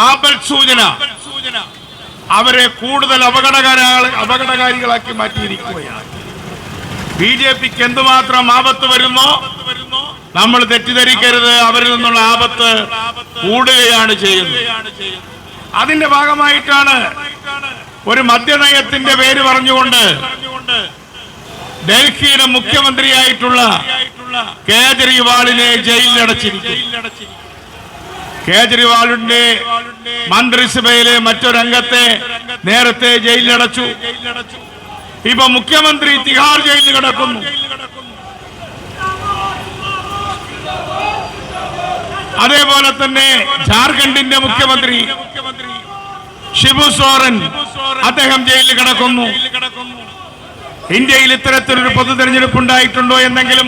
ആപൽ സൂചന അവരെ കൂടുതൽ അപകടകാരികളാക്കി മാറ്റിയിരിക്കുകയാണ്. ബിജെപിക്ക് എന്തുമാത്രം ആപത്ത് വരുന്നോ നമ്മൾ തെറ്റിദ്ധരിക്കരുത്, അവരിൽ നിന്നുള്ള ആപത്ത് കൂടുകയാണ് ചെയ്യുന്നത്. അതിന്റെ ഭാഗമായിട്ടാണ് ഒരു മദ്യനയത്തിന്റെ പേര് പറഞ്ഞുകൊണ്ട് ഡൽഹിയുടെ മുഖ്യമന്ത്രിയായിട്ടുള്ള കേജ്രിവാളിനെ ജയിലിലടച്ചിരിക്കുന്നു. കേജ്രിവാളിന്റെ മന്ത്രിസഭയിലെ മറ്റൊരംഗത്തെ നേരത്തെ ജയിലിലടച്ചു. ഇപ്പൊ മുഖ്യമന്ത്രി തിഹാർ ജയിലിൽ കിടക്കുന്നു. അതേപോലെ തന്നെ ജാർഖണ്ഡിന്റെ മുഖ്യമന്ത്രി ഷിബു സോറൻ അദ്ദേഹം ജയിലിൽ കിടക്കുന്നു. ഇന്ത്യയിൽ ഇത്തരത്തിലൊരു പൊതു തെരഞ്ഞെടുപ്പ് ഉണ്ടായിട്ടുണ്ടോ എന്നെങ്കിലും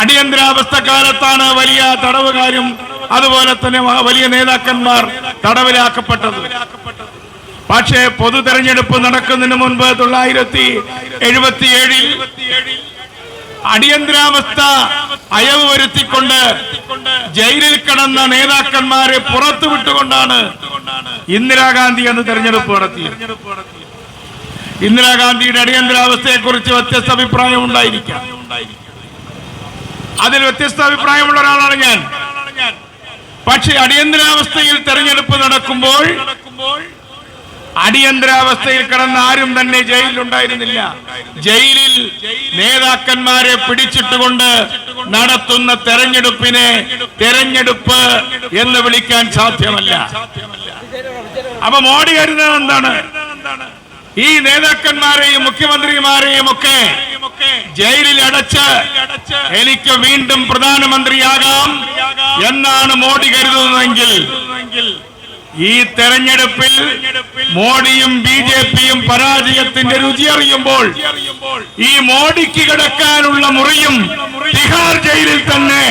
അടിയന്തരാവസ്ഥ കാലത്താണ് വലിയ തടവുകാരും അതുപോലെ തന്നെ വലിയ നേതാക്കന്മാർ തടവിലാക്കപ്പെട്ടത്. പക്ഷേ പൊതു തെരഞ്ഞെടുപ്പ് നടക്കുന്നതിന് മുൻപ് 1977 അടിയന്തരാവസ്ഥ അയവ് വരുത്തിക്കൊണ്ട് ജയിലിൽ കിടന്ന നേതാക്കന്മാരെ പുറത്തുവിട്ടുകൊണ്ടാണ് ഇന്ദിരാഗാന്ധി അന്ന് തെരഞ്ഞെടുപ്പ് നടത്തിയത്. ഇന്ദിരാഗാന്ധിയുടെ അടിയന്തരാവസ്ഥയെ കുറിച്ച് വ്യത്യസ്ത അഭിപ്രായം ഉണ്ടായിരിക്കാം. അതിൽ വ്യത്യസ്ത അഭിപ്രായമുള്ള ഒരാളാണ് ഞാൻ. പക്ഷെ അടിയന്തരാവസ്ഥയിൽ തെരഞ്ഞെടുപ്പ് നടക്കുമ്പോൾ അടിയന്തരാവസ്ഥയിൽ കിടന്ന ആരും തന്നെ ജയിലിലുണ്ടായിരുന്നില്ല. ജയിലിൽ നേതാക്കന്മാരെ പിടിച്ചിട്ടുകൊണ്ട് നടത്തുന്ന തെരഞ്ഞെടുപ്പിനെ തെരഞ്ഞെടുപ്പ് എന്ന് വിളിക്കാൻ സാധ്യമല്ല. അപ്പൊ മോഡി കരുതുന്നത് എന്താണ്? ഈ നേതാക്കന്മാരെയും മുഖ്യമന്ത്രിമാരെയും ഒക്കെ ജയിലിൽ അടച്ച് എനിക്ക് വീണ്ടും പ്രധാനമന്ത്രിയാകാം എന്നാണ് മോഡി കരുതുന്നതെങ്കിൽ ഈ തെരഞ്ഞെടുപ്പിൽ മോഡിയും ബിജെപിയും പരാജയത്തിന്റെ രുചി അറിയുമ്പോൾ ഈ മോഡിക്ക് കിടക്കാനുള്ള മുറിയും തിഹാർ ജയിലിൽ തന്നെ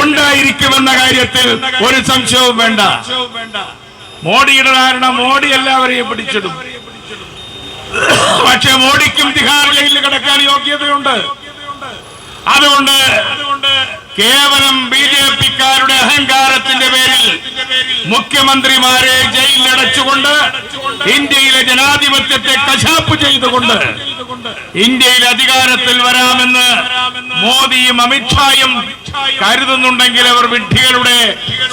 ഉണ്ടായിരിക്കുമെന്ന കാര്യത്തിൽ ഒരു സംശയവും വേണ്ട. മോഡിയുടെ ധാരണ മോഡി എല്ലാവരെയും പിടിച്ചിടും. പക്ഷെ മോഡിക്കും തിഹാർ ജയിലിൽ കിടക്കാൻ യോഗ്യതയുണ്ട്. അതുകൊണ്ട് കേവലം ബിജെപിക്കാരുടെ അഹങ്കാരത്തിന്റെ പേരിൽ മുഖ്യമന്ത്രിമാരെ ജയിലിലടച്ചുകൊണ്ട് ഇന്ത്യയിലെ ജനാധിപത്യത്തെ കശാപ്പ് ചെയ്തുകൊണ്ട് ഇന്ത്യയിൽ അധികാരത്തിൽ വരാമെന്ന് മോദിയും അമിത്ഷായും കരുതുന്നുണ്ടെങ്കിൽ അവർ വിഡ്ഢികളുടെ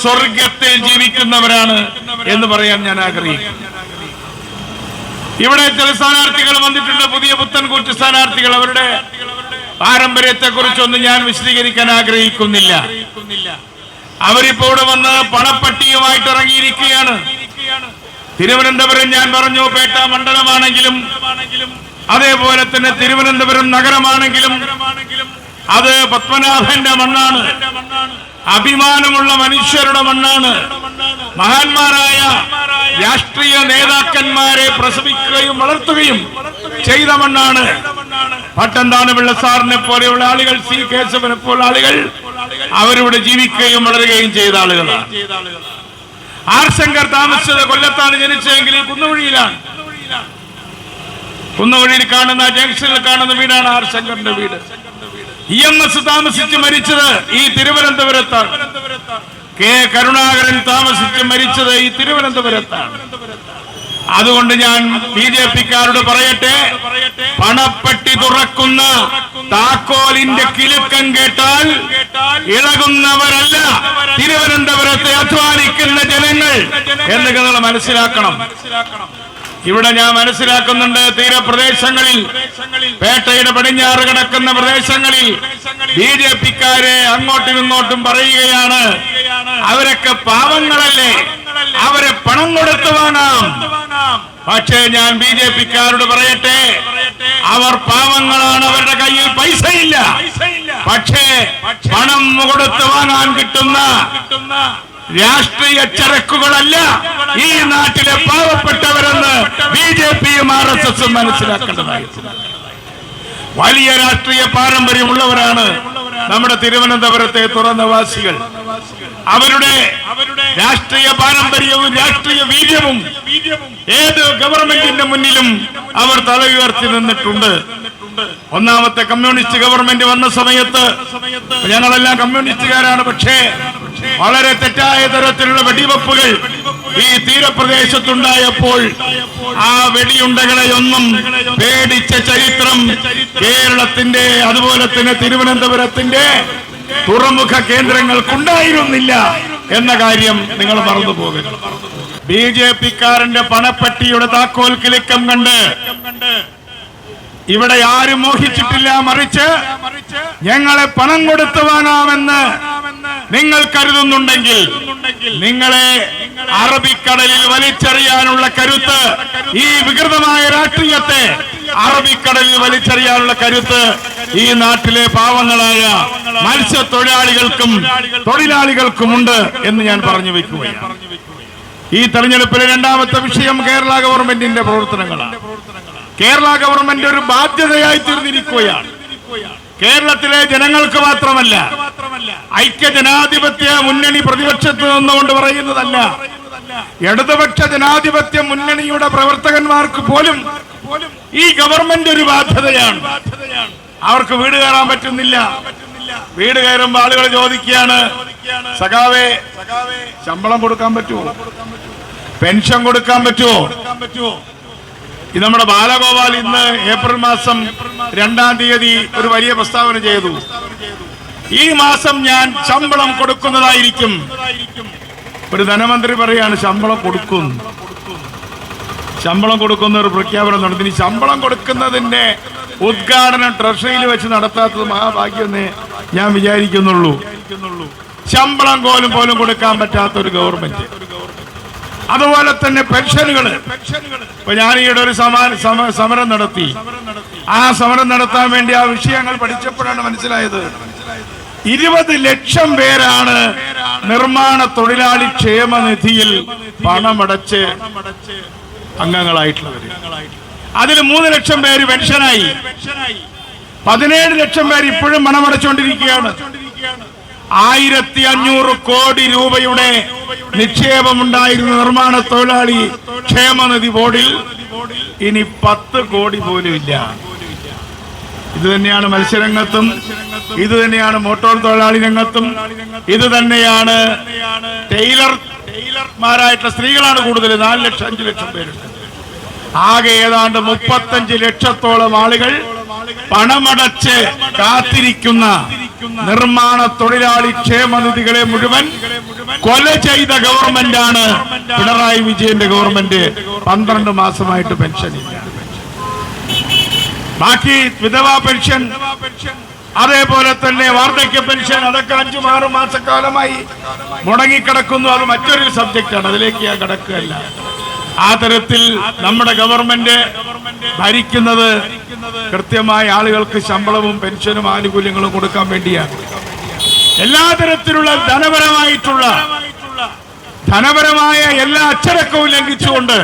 സ്വർഗത്തിൽ ജീവിക്കുന്നവരാണ് എന്ന് പറയാൻ ഞാൻ ആഗ്രഹിക്കുന്നു. ഇവിടെ ചില സ്ഥാനാർത്ഥികൾ വന്നിട്ടുണ്ട്, പുതിയ പുത്തൻ കൂറ്റു സ്ഥാനാർത്ഥികൾ. അവരുടെ പാരമ്പര്യത്തെ കുറിച്ചൊന്നും ഞാൻ വിശദീകരിക്കാൻ ആഗ്രഹിക്കുന്നില്ല. അവരിപ്പോ ഇവിടെ വന്ന് പണപ്പട്ടിയുമായിട്ട് ഇറങ്ങിയിരിക്കുകയാണ്. തിരുവനന്തപുരം ഞാൻ പറഞ്ഞു പേട്ട മണ്ഡലമാണെങ്കിലും അതേപോലെ തന്നെ തിരുവനന്തപുരം നഗരമാണെങ്കിലും അത് പത്മനാഭന്റെ മണ്ണാണ്, അഭിമാനമുള്ള മനുഷ്യരുടെ മണ്ണാണ്. മഹാന്മാരായ രാഷ്ട്രീയ നേതാക്കന്മാരെ പ്രസവിക്കുകയും വളർത്തുകയും ചെയ്ത മണ്ണാണ്. പട്ടംതാന പിള്ള സാറിനെ പോലെയുള്ള ആളുകൾ, സി കേശവനെ പോലുള്ള ആളുകൾ അവരിവിടെ ജീവിക്കുകയും വളരുകയും ചെയ്ത ആളുകളാണ്. ആർ ശങ്കർ താമസിച്ചത് കൊല്ലത്താണ്, ജനിച്ചെങ്കിൽ കുന്നുവഴിയിലാണ്. കുന്നുവഴിയിൽ കാണുന്ന ജംഗ്ഷനിൽ കാണുന്ന വീടാണ് ആർ ശങ്കറിന്റെ വീട്. EMS താമസിച്ച് മരിച്ചത് ഈ തിരുവനന്തപുരത്താണ്. കെ കരുണാകരൻ താമസിച്ച് മരിച്ചത് ഈ തിരുവനന്തപുരത്താണ്. അതുകൊണ്ട് ഞാൻ ബിജെപിക്കാരോട് പറയട്ടെ, പണപ്പെട്ടി തുറക്കുന്ന താക്കോലിന്റെ കിലുക്കം കേട്ടാൽ ഇളകുന്നവരല്ല തിരുവനന്തപുരത്തെ അധ്വാനിക്കുന്ന ജനങ്ങൾ എന്ന് നിങ്ങൾ മനസ്സിലാക്കണം. ഇവിടെ ഞാൻ മനസ്സിലാക്കുന്നുണ്ട്, തീരപ്രദേശങ്ങളിൽ പേട്ടയുടെ പടിഞ്ഞാറ് കിടക്കുന്ന പ്രദേശങ്ങളിൽ ബിജെപിക്കാരെ അങ്ങോട്ടും ഇങ്ങോട്ടും പറയുകയാണ്, അവരൊക്കെ പാവങ്ങളല്ലേ, അവരെ പണം കൊടുത്തു വാങ്ങാം. പക്ഷേ ഞാൻ ബിജെപിക്കാരോട് പറയട്ടെ, അവർ പാവങ്ങളാണ്, അവരുടെ കയ്യിൽ പൈസയില്ല. പക്ഷേ പണം കൊടുത്തു വാങ്ങാൻ കിട്ടുന്ന രാഷ്ട്രീയ ചരക്കുകളല്ല ഈ നാട്ടിലെ പാവപ്പെട്ടവരെന്ന് ബിജെപിയും RSS മനസ്സിലാക്കേണ്ടതായിരുന്നു. വലിയ രാഷ്ട്രീയ പാരമ്പര്യമുള്ളവരാണ് നമ്മുടെ തിരുവനന്തപുരത്തെ തുറന്നവാസികൾ. അവരുടെ രാഷ്ട്രീയ പാരമ്പര്യവും രാഷ്ട്രീയ വീര്യവും ഏത് ഗവൺമെന്റിന്റെ മുന്നിലും അവർ തല ഉയർത്തി നിന്നിട്ടുണ്ട്. ഒന്നാമത്തെ കമ്മ്യൂണിസ്റ്റ് ഗവൺമെന്റ് വന്ന സമയത്ത് ഞങ്ങളെല്ലാം കമ്മ്യൂണിസ്റ്റുകാരാണ്, പക്ഷേ വളരെ തെറ്റായ തരത്തിലുള്ള വെടിവെപ്പുകൾ ഈ തീരപ്രദേശത്തുണ്ടായപ്പോൾ ആ വെടിയുണ്ടകളെയൊന്നും പേടിച്ച ചരിത്രം കേരളത്തിന്റെ അതുപോലെ തന്നെ തിരുവനന്തപുരത്തിന്റെ തുറമുഖ കേന്ദ്രങ്ങൾക്കുണ്ടായിരുന്നില്ല എന്ന കാര്യം നിങ്ങൾ മറന്നു പോകരുത്. BJP-ക്കാരന്റെ പണപ്പെട്ടിയുടെ താക്കോൽ കിലുക്കം കണ്ട് ഇവിടെ ആരും മോഹിച്ചിട്ടില്ല. മറിച്ച് ഞങ്ങളെ പണം കൊടുത്തു വാങ്ങാമെന്ന് നിങ്ങൾ കരുതുന്നുണ്ടെങ്കിൽ നിങ്ങളെ അറബിക്കടലിൽ വലിച്ചെറിയാനുള്ള കരുത്ത്, ഈ വികൃതമായ രാഷ്ട്രീയത്തെ അറബിക്കടലിൽ വലിച്ചെറിയാനുള്ള കരുത്ത് ഈ നാട്ടിലെ പാവങ്ങളായ മത്സ്യത്തൊഴിലാളികൾക്കും തൊഴിലാളികൾക്കുമുണ്ട് എന്ന് ഞാൻ പറഞ്ഞു വെക്കുകയാണ്. ഈ തെരഞ്ഞെടുപ്പിലെ രണ്ടാമത്തെ വിഷയം കേരള ഗവൺമെന്റിന്റെ പ്രവർത്തനങ്ങളാണ്. കേരള ഗവൺമെന്റ് ഒരു ബാധ്യതയായി തീർന്നിരിക്കുകയാണ്. കേരളത്തിലെ ജനങ്ങൾക്ക് മാത്രമല്ല, ഐക്യജനാധിപത്യ മുന്നണി പ്രതിപക്ഷത്ത് നിന്നുകൊണ്ട് പറയുന്നതല്ല, ഇടതുപക്ഷ ജനാധിപത്യ മുന്നണിയുടെ പ്രവർത്തകന്മാർക്ക് പോലും ഈ ഗവൺമെന്റ് ഒരു ബാധ്യതയാണ്. അവർക്ക് വീട് കയറാൻ പറ്റുന്നില്ല. വീട് കയറുമ്പോൾ ആളുകൾ ചോദിക്കുകയാണ്, സഖാവേ ശമ്പളം കൊടുക്കാൻ പറ്റുമോ, പെൻഷൻ കൊടുക്കാൻ പറ്റുമോ? ഇത് നമ്മുടെ ബാലഗോപാൽ ഇന്ന് ഏപ്രിൽ മാസം 2-ാം തീയതി ഒരു വലിയ പ്രസ്താവന ചെയ്തു. ഈ മാസം ഞാൻ ശമ്പളം കൊടുക്കുന്നതായിരിക്കും. ഒരു ധനമന്ത്രി പറയാണ് ശമ്പളം കൊടുക്കും, ശമ്പളം കൊടുക്കുന്ന ഒരു പ്രഖ്യാപനം നടത്തി. ശമ്പളം കൊടുക്കുന്നതിന്റെ ഉദ്ഘാടനം ട്രഷറിയിൽ വെച്ച് നടത്താത്തത് മഹാഭാഗ്യമെന്നേ ഞാൻ വിചാരിക്കുന്നുള്ളൂ. ശമ്പളം പോലും കൊടുക്കാൻ പറ്റാത്ത ഒരു ഗവൺമെന്റ്. അതുപോലെ തന്നെ പെൻഷനുകള്. ഇപ്പൊ ഞാൻ ഈയിടെ ഒരു സമരം നടത്തി. ആ സമരം നടത്താൻ വേണ്ടി ആ വിഷയങ്ങൾ പഠിച്ചപ്പോഴാണ് മനസ്സിലായത് 20 ലക്ഷം പേരാണ് നിർമ്മാണ തൊഴിലാളി ക്ഷേമനിധിയിൽ പണമടച്ച് അംഗങ്ങളായിട്ടുള്ളവര്. അതിൽ 3 ലക്ഷം പേര് പെൻഷനായി. 17 ലക്ഷം പേര് ഇപ്പോഴും പണമടച്ചുകൊണ്ടിരിക്കുകയാണ്. 1500 കോടി രൂപയുടെ നിക്ഷേപമുണ്ടായിരുന്ന നിർമ്മാണ തൊഴിലാളി ക്ഷേമനിധി ബോർഡിൽ ഇനി 10 കോടി പോലും ഇല്ല. ഇത് തന്നെയാണ് മത്സ്യരംഗത്തും, ഇത് തന്നെയാണ് മോട്ടോർ തൊഴിലാളി രംഗത്തും, ഇത് തന്നെയാണ് ടൈലർമാരായിട്ടുള്ള സ്ത്രീകളാണ് കൂടുതൽ. 4 ലക്ഷം 5 ലക്ഷം പേരുണ്ട്. ആകെ ഏതാണ്ട് 35 ലക്ഷത്തോളം ആളുകൾ പണമടച്ച് കാത്തിരിക്കുന്ന നിർമ്മാണ തൊഴിലാളി ക്ഷേമനിധികളെ മുഴുവൻ കൊല ചെയ്ത ഗവൺമെന്റാണ് പിണറായി വിജയന്റെ ഗവൺമെന്റ്. 12 മാസമായിട്ട് പെൻഷൻ ഇല്ല. ബാക്കി വിധവാ പെൻഷൻ, അതേപോലെ തന്നെ വാർദ്ധക്യ പെൻഷൻ, അതൊക്കെ 5-6 മാസക്കാലമായി മുടങ്ങിക്കിടക്കുന്നു. അത് മറ്റൊരു സബ്ജക്റ്റാണ്, അതിലേക്ക് ഞാൻ കിടക്കുകയല്ല. ആ തരത്തിൽ നമ്മുടെ ഗവൺമെന്റ് ഭരിക്കുന്നത് കൃത്യമായ ആളുകൾക്ക് ശമ്പളവും പെൻഷനും ആനുകൂല്യങ്ങളും കൊടുക്കാൻ വേണ്ടിയാണ്. എല്ലാ തരത്തിലുള്ള ധനപരമായ എല്ലാ അച്ചടക്കവും ലംഘിച്ചുകൊണ്ട്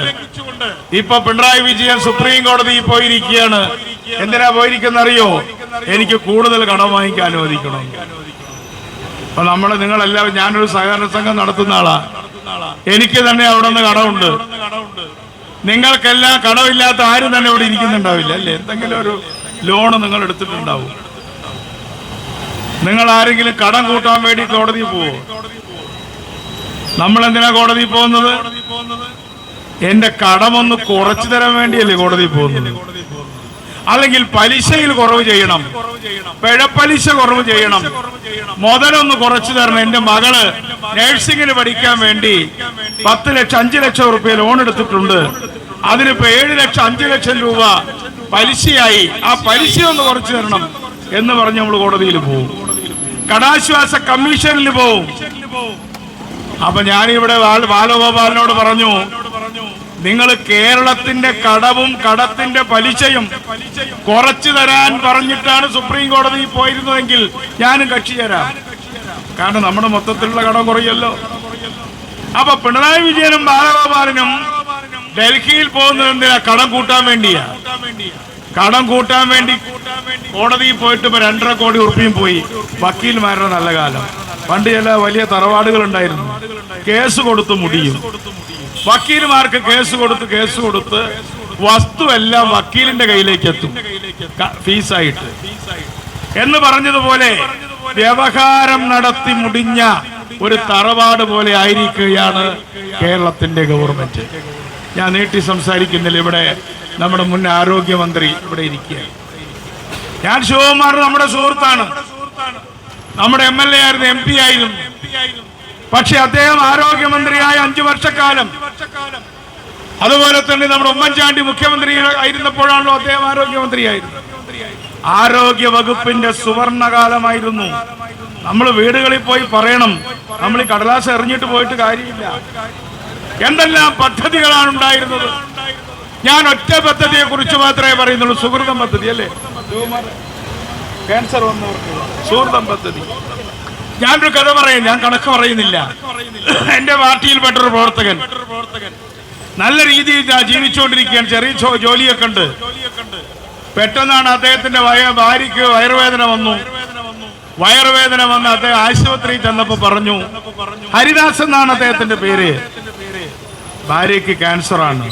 ഇപ്പൊ പിണറായി വിജയൻ സുപ്രീം കോടതിയിൽ പോയിരിക്കുകയാണ്. എന്തിനാ പോയിരിക്കുന്ന അറിയോ? എനിക്ക് കൂടുതൽ കടം വാങ്ങിക്കാൻ അനുവദിക്കണം. അപ്പൊ നിങ്ങളെല്ലാവരും, ഞാനൊരു സഹകരണ സംഘം നടത്തുന്ന ആളാ, എനിക്ക് തന്നെ അവിടെ നിന്ന് കടമുണ്ട്. നിങ്ങൾക്കെല്ലാം കടമില്ലാത്ത ആരും തന്നെ ഇവിടെ ഇരിക്കുന്നുണ്ടാവില്ല അല്ലേ? എന്തെങ്കിലും ഒരു ലോണ് നിങ്ങൾ എടുത്തിട്ടുണ്ടാവും. നിങ്ങൾ ആരെങ്കിലും കടം കൂട്ടാൻ വേണ്ടി കോടതിയിൽ പോവോ? നമ്മൾ എന്തിനാ കോടതിയിൽ പോകുന്നത്? എന്റെ കടമൊന്ന് കുറച്ചു തരാൻ വേണ്ടിയല്ലേ കോടതിയിൽ പോകുന്നത്? അല്ലെങ്കിൽ പലിശയിൽ കുറവ് ചെയ്യണം, പിഴപ്പലിശ കുറവ് ചെയ്യണം, മുതലൊന്ന് കുറച്ചു തരണം. എന്റെ മകള് നഴ്സിംഗിന് പഠിക്കാൻ വേണ്ടി 10 ലക്ഷം 5 ലക്ഷം റുപ്യ ലോൺ എടുത്തിട്ടുണ്ട്. അതിനിപ്പോ 7 ലക്ഷം 5 ലക്ഷം രൂപ പലിശയായി. ആ പലിശ ഒന്ന് കുറച്ചു തരണം എന്ന് പറഞ്ഞ് നമ്മൾ കോടതിയിൽ പോകും, കടാശ്വാസ കമ്മീഷനിൽ പോവും. അപ്പൊ ഞാനിവിടെ ബാലഗോപാലിനോട് പറഞ്ഞു, നിങ്ങൾ കേരളത്തിന്റെ കടവും കടത്തിന്റെ പലിശയും കുറച്ചു തരാൻ പറഞ്ഞിട്ടാണ് സുപ്രീം കോടതിയിൽ പോയിരുന്നതെങ്കിൽ ഞാനും കക്ഷി ചേരാം. കാരണം നമ്മുടെ മൊത്തത്തിലുള്ള കടം കുറയല്ലോ. അപ്പൊ പിണറായി വിജയനും ബാലഗോപാലിനും ഡൽഹിയിൽ പോകുന്നത് എന്തിനാ? കടം കൂട്ടാൻ വേണ്ടിയാ. കടം കൂട്ടാൻ വേണ്ടി കോടതിയിൽ പോയിട്ട് ഇപ്പൊ 2.5 കോടി ഉറുപ്പിയും പോയി. വക്കീൽമാരുടെ നല്ല കാലം. പണ്ട് ചില വലിയ തറവാടുകൾ ഉണ്ടായിരുന്നു, കേസ് കൊടുത്ത് മുടിയും. വക്കീൽമാർക്ക് കേസ് കൊടുത്ത് വസ്തു എല്ലാം വക്കീലിന്റെ കയ്യിലേക്ക് എത്തും ഫീസായിട്ട്. എന്ന് പറഞ്ഞതുപോലെ വ്യവഹാരം നടത്തി മുടിഞ്ഞ ഒരു തറവാട് പോലെ ആയിരിക്കുകയാണ് കേരളത്തിന്റെ ഗവൺമെന്റ്. ഞാൻ നീട്ടി സംസാരിക്കുന്നില്ല. ഇവിടെ നമ്മുടെ മുൻ ആരോഗ്യമന്ത്രി ഇവിടെ ഇരിക്കുകയാണ്. ഞാൻ ശിവകുമാർ നമ്മുടെ സുഹൃത്താണ്, നമ്മുടെ MLA ആയിരുന്നു, MP ആയിരുന്നു. പക്ഷെ അദ്ദേഹം ആരോഗ്യമന്ത്രിയായ 5 വർഷക്കാലം, അതുപോലെ തന്നെ നമ്മുടെ ഉമ്മൻചാണ്ടി മുഖ്യമന്ത്രി ആയിരുന്നപ്പോഴാണല്ലോ അദ്ദേഹം ആരോഗ്യമന്ത്രിയായിരുന്നു. ആരോഗ്യ വകുപ്പിന്റെ സുവർണകാലമായിരുന്നു. നമ്മൾ വീടുകളിൽ പോയി പറയണം, നമ്മൾ ഈ കടലാസ് എറിഞ്ഞിട്ട് പോയിട്ട് കാര്യമില്ല. എന്തെല്ലാം പദ്ധതികളാണ് ഉണ്ടായിരുന്നത്. ഞാൻ ഒറ്റ പദ്ധതിയെ കുറിച്ച് മാത്രമേ പറയുന്നുള്ളൂ, സുഹൃതം പദ്ധതി അല്ലേ, ക്യാൻസർ വന്നവർക്ക് സുഹൃതം പദ്ധതി. ഞാനൊരു കഥ പറയും, ഞാൻ കണക്ക് പറയുന്നില്ല. എന്റെ പാർട്ടിയിൽപ്പെട്ടൊരു പ്രവർത്തകൻ നല്ല രീതിയിൽ ജീവിച്ചുകൊണ്ടിരിക്കുകയാണ്, ചെറിയ ജോലിയൊക്കെ ഉണ്ട്. പെട്ടെന്നാണ് അദ്ദേഹത്തിന്റെ ഭാര്യയ്ക്ക് വയറുവേദന വന്നു. വയറുവേദന വന്ന് അദ്ദേഹം ആശുപത്രിയിൽ ചെന്നപ്പോ പറഞ്ഞു, ഹരിദാസ് എന്നാണ് അദ്ദേഹത്തിന്റെ പേര്, ഭാര്യയ്ക്ക് ക്യാൻസർ ആണ്.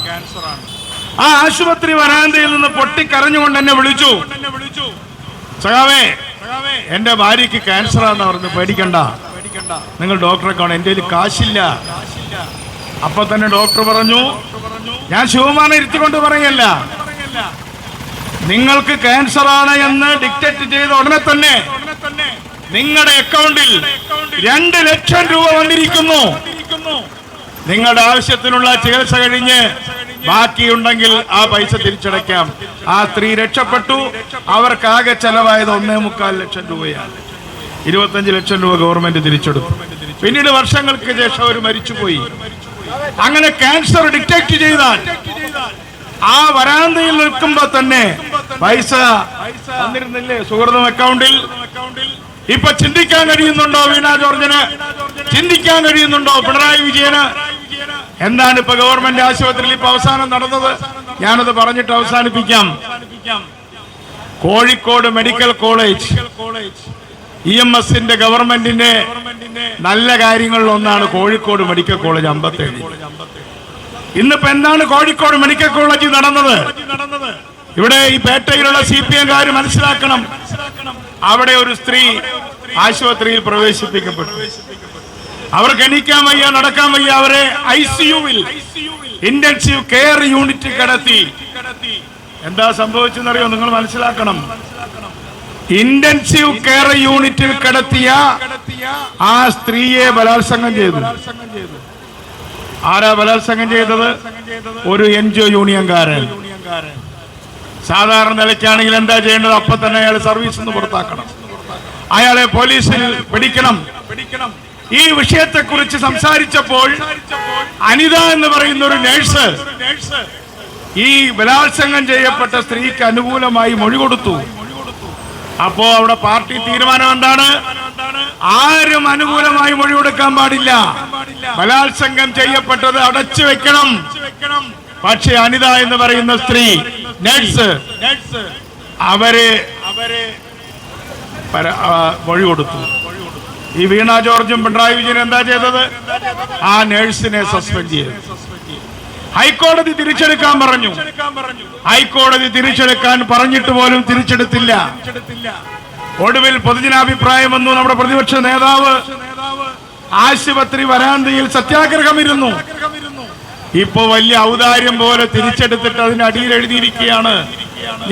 ആ ആശുപത്രി വരാന്തയിൽ നിന്ന് പൊട്ടിക്കരഞ്ഞുകൊണ്ട് എന്നെ വിളിച്ചു, സഖാവേ എന്റെ ഭാര്യയ്ക്ക് ക്യാൻസർ ആണെന്ന് പറഞ്ഞു, പേടിക്കണ്ട, നിങ്ങൾ ഡോക്ടറെ കാണും, എന്റെ കയ്യിൽ കാശില്ല. അപ്പൊ തന്നെ ഡോക്ടർ പറഞ്ഞു, ഞാൻ ശിവകുമാറിനെ ഇരുത്തിക്കൊണ്ട് പറയല്ല, നിങ്ങൾക്ക് ക്യാൻസർ ആണ് എന്ന് ഡിക്റ്റേറ്റ് ചെയ്ത ഉടനെ തന്നെ നിങ്ങളുടെ അക്കൗണ്ടിൽ 2 ലക്ഷം രൂപ വന്നിരിക്കുന്നു. നിങ്ങളുടെ ആവശ്യത്തിനുള്ള ചികിത്സ കഴിഞ്ഞ് ബാക്കിയുണ്ടെങ്കിൽ ആ പൈസ തിരിച്ചടയ്ക്കാം. ആ സ്ത്രീ രക്ഷപ്പെട്ടു. അവർക്കാകെ ചെലവായത് 1.25 ലക്ഷം രൂപയാണ്. 25 ലക്ഷം രൂപ ഗവൺമെന്റ് തിരിച്ചെടുത്തു. പിന്നീട് വർഷങ്ങൾക്ക് ശേഷം അവർ മരിച്ചുപോയി. അങ്ങനെ ക്യാൻസർ ഡിറ്റക്ട് ചെയ്താൽ ആ വരാന്തയിൽ നിൽക്കുമ്പോ തന്നെ പൈസ വന്നിരുന്നില്ലേ സുഹൃത്തും അക്കൗണ്ടിൽ? ഇപ്പൊ ചിന്തിക്കാൻ കഴിയുന്നുണ്ടോ വീണ ജോർജിന്? ചിന്തിക്കാൻ കഴിയുന്നുണ്ടോ പിണറായി വിജയന്? എന്താണ് ഇപ്പൊ ഗവൺമെന്റ് ആശുപത്രിയിൽ ഇപ്പൊ അവസാനം നടന്നത്? ഞാനത് പറഞ്ഞിട്ട് അവസാനിപ്പിക്കാം. കോഴിക്കോട് മെഡിക്കൽ കോളേജ് EMSന്റെ ഗവൺമെന്റിന്റെ നല്ല കാര്യങ്ങളിൽ ഒന്നാണ് കോഴിക്കോട് മെഡിക്കൽ കോളേജ് 57. ഇന്നിപ്പോ എന്താണ് കോഴിക്കോട് മെഡിക്കൽ കോളേജിൽ നടന്നത്? ഇവിടെ ഈ പേട്ടയിലുള്ള CPM-കാര് മനസ്സിലാക്കണം. അവിടെ ഒരു സ്ത്രീ ആശുപത്രിയിൽ പ്രവേശിപ്പിക്കപ്പെട്ടു. അവർക്ക് എണീക്കാൻ വയ്യ, നടക്കാൻ വയ്യ. അവരെ ICU-വിൽ ഇന്റൻസീവ് കെയർ യൂണിറ്റ് കിടത്തി. എന്താ സംഭവിച്ചെന്നറിയോ? നിങ്ങൾ മനസ്സിലാക്കണം. ഇന്റൻസീവ് കെയർ യൂണിറ്റിൽ കിടത്തിയ ആ സ്ത്രീയെ ബലാത്സംഗം ചെയ്തു. ആരാ ബലാത്സംഗം ചെയ്തത്? ഒരു NGO യൂണിയൻകാരൻ. സാധാരണ നിലയ്ക്കാണെങ്കിൽ എന്താ ചെയ്യേണ്ടത്? അപ്പൊ തന്നെ അയാൾ സർവീസിൽ നിന്ന് പുറത്താക്കണം, അയാളെ പോലീസിൽ പിടിക്കണം. ഈ വിഷയത്തെ കുറിച്ച് സംസാരിച്ചപ്പോൾ അനിത എന്ന് പറയുന്ന ഒരു നേഴ്സ് ഈ ബലാത്സംഗം ചെയ്യപ്പെട്ട സ്ത്രീക്ക് അനുകൂലമായി മൊഴി കൊടുത്തു. അപ്പോ അവിടെ പാർട്ടി തീരുമാനം എന്താണ്? ആരും അനുകൂലമായി മൊഴി കൊടുക്കാൻ പാടില്ല. ബലാത്സംഗം ചെയ്യപ്പെട്ടത് അടച്ചു വെക്കണം. പക്ഷെ അനിത എന്ന് പറയുന്ന സ്ത്രീ നേഴ്സ് അവരെ മൊഴി കൊടുത്തു. ഈ വീണ ജോർജും പിണറായി വിജയൻ എന്താ ചെയ്തത്? ആ നേഴ്സിനെ സസ്പെൻഡ് ചെയ്തു. ഹൈക്കോടതി തിരിച്ചെടുക്കാൻ പറഞ്ഞു. ഹൈക്കോടതി തിരിച്ചെടുക്കാൻ പറഞ്ഞിട്ട് പോലും തിരിച്ചെടുത്തില്ല. ഒടുവിൽ പൊതുജനാഭിപ്രായം വന്നു. നമ്മുടെ പ്രതിപക്ഷ നേതാവ് ആശുപത്രി വരാന്തയിൽ സത്യാഗ്രഹമിരുന്നു. ഇപ്പൊ വലിയ ഔദാര്യം പോലെ തിരിച്ചെടുത്തിട്ട് അതിന് അടിയിൽ എഴുതിയിരിക്കുകയാണ്,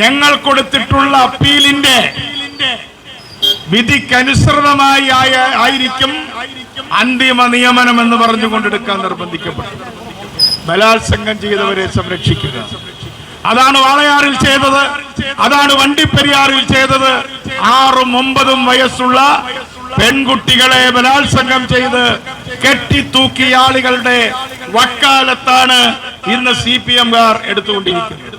ഞങ്ങൾ കൊടുത്തിട്ടുള്ള അപ്പീലിന്റെ വിധിക്കനുസൃതമായി ആയിരിക്കും അന്തിമ നിയമനം എന്ന് പറഞ്ഞുകൊണ്ടെടുക്കാൻ നിർബന്ധിക്കപ്പെട്ടു. ബലാത്സംഗം ചെയ്തവരെ സംരക്ഷിക്കുക. അതാണ് വാളയാറിൽ ചെയ്തത്, അതാണ് വണ്ടിപ്പെരിയാറിൽ ചെയ്തത്. 6ഉം 9ഉം വയസ്സുള്ള പെൺകുട്ടികളെ ബലാത്സംഗം ചെയ്ത് കെട്ടിത്തൂക്കിയ ആളുകളുടെ വക്കാലത്താണ് ഇന്ന് CPM-കാർ എടുത്തുകൊണ്ടിരിക്കുന്നത്.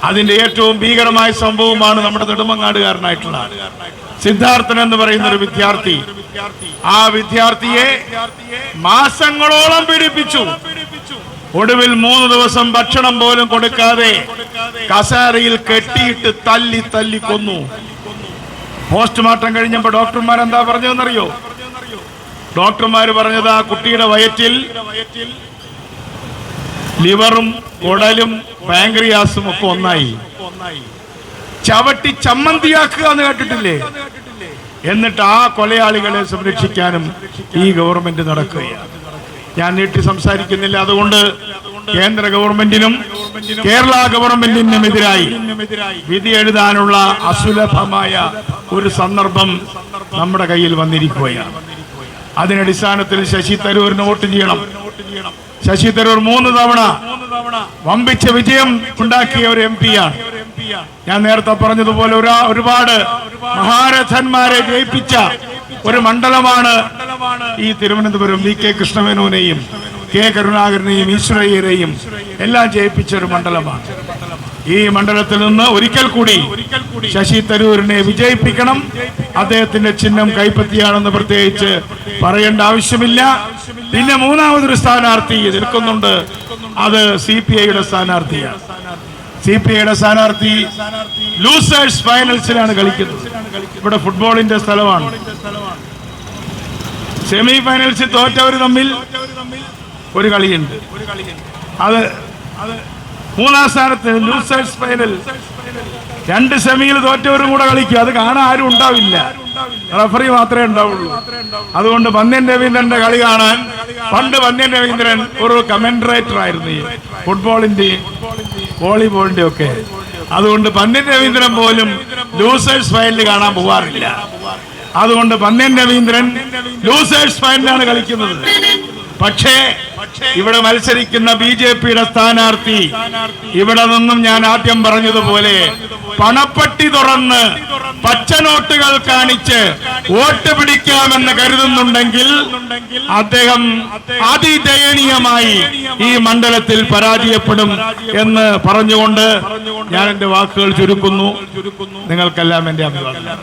അതിന്റെ ഏറ്റവും ഭീകരമായ സംഭവമാണ് നമ്മുടെ നെടുമങ്ങാടുകാരനായിട്ടുള്ള സിദ്ധാർത്ഥൻ എന്ന് പറയുന്ന ഒരു വിദ്യാർത്ഥി. ആ വിദ്യാർത്ഥിയെ മാസങ്ങളോളം പീഡിപ്പിച്ചു. ഒടുവിൽ 3 ദിവസം ഭക്ഷണം പോലും കൊടുക്കാതെ കസേരയിൽ കെട്ടിയിട്ട് തല്ലി തല്ലി കൊന്നു. പോസ്റ്റ്മോർട്ടം കഴിഞ്ഞപ്പോ ഡോക്ടർമാർ എന്താ പറഞ്ഞതെന്നറിയോ? ഡോക്ടർമാര് പറഞ്ഞത് ആ കുട്ടിയുടെ വയറ്റിൽ ലിവറും കുടലും പാങ്ക്രിയാസും ഒക്കെ ഒന്നായി. ചവട്ടി ചമ്മന്തിയാക്കുക എന്ന് കേട്ടിട്ടില്ലേ? എന്നിട്ട് ആ കൊലയാളികളെ സംരക്ഷിക്കാനും ഈ ഗവൺമെന്റ് നടക്കുകയാണ്. ഞാൻ നീട്ടി സംസാരിക്കുന്നില്ല. അതുകൊണ്ട് കേന്ദ്ര ഗവൺമെന്റിനും കേരള ഗവൺമെന്റിനുമെതിരായി വിധി എഴുതാനുള്ള അസുലഭമായ ഒരു സന്ദർഭം നമ്മുടെ കയ്യിൽ വന്നിരിക്കുകയാണ്. അതിനടിസ്ഥാനത്തിൽ ശശി തരൂരിന് വോട്ട് ചെയ്യണം. ശശി തരൂർ 3 തവണ വമ്പിച്ച വിജയം ഉണ്ടാക്കിയ ഒരു MP ആണ്. ഞാൻ നേരത്തെ പറഞ്ഞതുപോലെ ഒരുപാട് മഹാരഥന്മാരെ ജയിപ്പിച്ച ഒരു മണ്ഡലമാണ് ഈ തിരുവനന്തപുരം. VK കൃഷ്ണമേനോനെയും K കരുണാകരനെയും ഈശ്വരയ്യരെയും എല്ലാം ജയിപ്പിച്ച ഒരു മണ്ഡലമാണ്. ഈ മണ്ഡലത്തിൽ നിന്ന് ഒരിക്കൽ കൂടി ശശി തരൂരിനെ വിജയിപ്പിക്കണം. അദ്ദേഹത്തിന്റെ ചിഹ്നം കൈപ്പത്തിയാണെന്ന് പ്രത്യേകിച്ച് പറയേണ്ട ആവശ്യമില്ല. പിന്നെ മൂന്നാമതൊരു സ്ഥാനാർത്ഥി നിൽക്കുന്നുണ്ട്. അത് CPIയുടെ സ്ഥാനാർത്ഥിയാണ്. CPIയുടെ സ്ഥാനാർത്ഥി ലൂസേഴ്സ് ഫൈനൽസിലാണ് കളിക്കുന്നത്. ഇവിടെ ഫുട്ബോളിന്റെ സ്ഥലമാണ്. സെമി ഫൈനൽസിൽ തോറ്റവർ തമ്മിൽ ഒരു കളിയുണ്ട്. അത് 3-ാം സ്ഥാനത്ത് ലൂസേഴ്സ് ഫൈനൽ 2 സെമിയിൽ തോറ്റവരും കൂടെ കളിക്കും. അത് കാണാൻ ആരും ഉണ്ടാവില്ല, റഫറി മാത്രമേ ഉണ്ടാവുള്ളൂ. അതുകൊണ്ട് പന്ന്യൻ രവീന്ദ്രന്റെ കളി കാണാൻ പണ്ട് പന്ന്യൻ രവീന്ദ്രൻ ഒരു കമന്ററേറ്റർ ആയിരുന്നു ഈ ഫുട്ബോളിന്റെ വോളിബോളിന്റെ ഒക്കെ. അതുകൊണ്ട് പന്ന്യൻ രവീന്ദ്രൻ പോലും ലൂസേഴ്സ് ഫൈനൽ കാണാൻ പോവാറില്ല. അതുകൊണ്ട് പന്ന്യൻ രവീന്ദ്രൻ ലൂസേഴ്സ് ഫൈനലാണ് കളിക്കുന്നത്. പക്ഷേ ഇവിടെ മത്സരിക്കുന്ന BJPയുടെ സ്ഥാനാർത്ഥി ഇവിടെ നിന്നും ഞാൻ ആദ്യം പറഞ്ഞതുപോലെ പണപ്പെട്ടി തുറന്ന് പച്ചനോട്ടുകൾ കാണിച്ച് വോട്ട് പിടിക്കാമെന്ന് കരുതുന്നുണ്ടെങ്കിൽ അദ്ദേഹം അതിദയനീയമായി ഈ മണ്ഡലത്തിൽ പരാജയപ്പെടും എന്ന് പറഞ്ഞുകൊണ്ട് ഞാൻ എന്റെ വാക്കുകൾ ചുരുക്കുന്നു. നിങ്ങൾക്കെല്ലാം എന്റെ അഭിവാദനം.